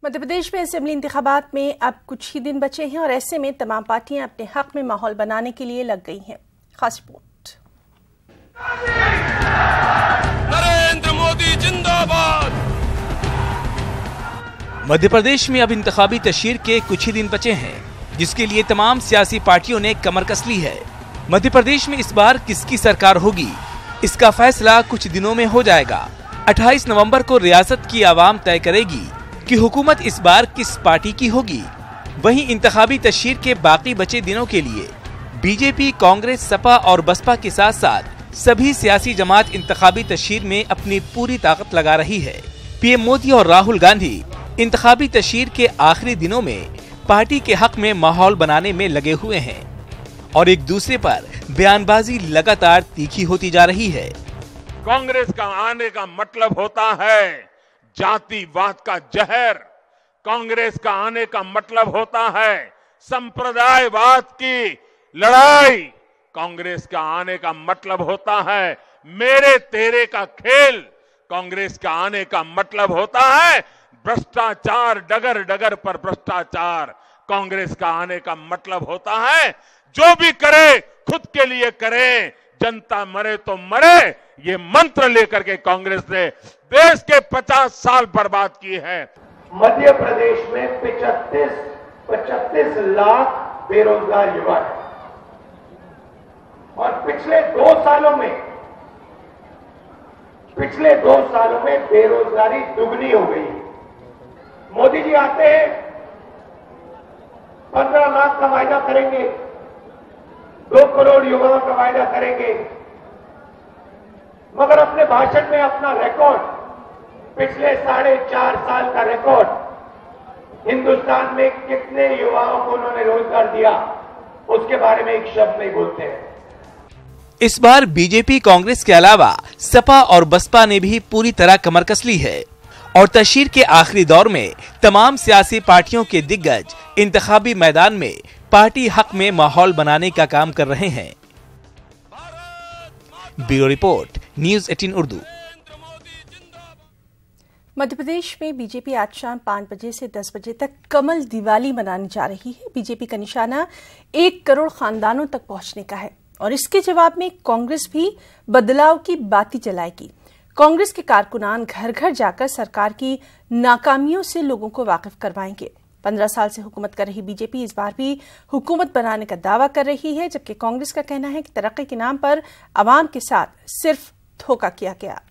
मध्य प्रदेश में असेंबली इंतखाबात में अब कुछ ही दिन बचे हैं और ऐसे में तमाम पार्टियां अपने हक में माहौल बनाने के लिए लग गई हैं। खास रिपोर्ट। नरेंद्र मोदी जिंदाबाद। मध्य प्रदेश में अब इंतखाबी तशहीर के कुछ ही दिन बचे हैं, जिसके लिए तमाम सियासी पार्टियों ने कमर कस ली है। मध्य प्रदेश में इस बार किसकी सरकार होगी, इसका फैसला कुछ दिनों में हो जाएगा। 28 नवंबर को रियासत की आवाम तय करेगी कि हुकूमत इस बार किस पार्टी की होगी। वहीं इंतखाबी तशहीर के बाकी बचे दिनों के लिए बीजेपी, कांग्रेस, सपा और बसपा के साथ साथ सभी सियासी जमात इंतखाबी तशहीर में अपनी पूरी ताकत लगा रही है। पीएम मोदी और राहुल गांधी इंतखाबी तशहीर के आखिरी दिनों में पार्टी के हक में माहौल बनाने में लगे हुए हैं और एक दूसरे पर बयानबाजी लगातार तीखी होती जा रही है। कांग्रेस का आने का मतलब होता है जातिवाद का जहर। कांग्रेस का आने का मतलब होता है संप्रदायवाद की लड़ाई। कांग्रेस का आने का मतलब होता है मेरे तेरे का खेल। कांग्रेस का आने का मतलब होता है भ्रष्टाचार, डगर डगर पर भ्रष्टाचार। कांग्रेस का आने का मतलब होता है जो भी करे खुद के लिए करे, जनता मरे तो मरे। ये मंत्र लेकर के कांग्रेस ने देश के 50 साल बर्बाद की है। मध्य प्रदेश में 35 लाख बेरोजगार युवा है और पिछले 2 सालों में बेरोजगारी दुगनी हो गई है। मोदी जी आते हैं, 15 लाख का वायदा करेंगे, 2 करोड़ युवाओं का वायदा करेंगे, मगर अपने भाषण में अपना रिकॉर्ड, पिछले 4.5 साल का रिकॉर्ड, हिंदुस्तान में कितने युवाओं को उन्होंने रोजगार दिया, उसके बारे में एक शब्द नहीं बोलते हैं। इस बार बीजेपी, कांग्रेस के अलावा सपा और बसपा ने भी पूरी तरह कमर कस ली है और तशहीर के आखिरी दौर में तमाम सियासी पार्टियों के दिग्गज इंतखाबी मैदान में पार्टी हक में माहौल बनाने का काम कर रहे हैं। Bureau report, news 18 Urdu. Madhya Pradesh में बीजेपी आज शाम 5 बजे से 10 बजे तक कमल दिवाली मनाने जा रही है। बीजेपी का निशाना 1 करोड़ खानदानों तक पहुंचने का है और इसके जवाब में कांग्रेस भी बदलाव की बाती जलाएगी। कांग्रेस के कारकुनान घर घर जाकर सरकार की नाकामियों से लोगों को वाकिफ करवाएंगे। 15 साल से हुकूमत कर रही बीजेपी इस बार भी हुकूमत बनाने का दावा कर रही है, जबकि कांग्रेस का कहना है कि तरक्की के नाम पर आवाम के साथ सिर्फ धोखा किया गया।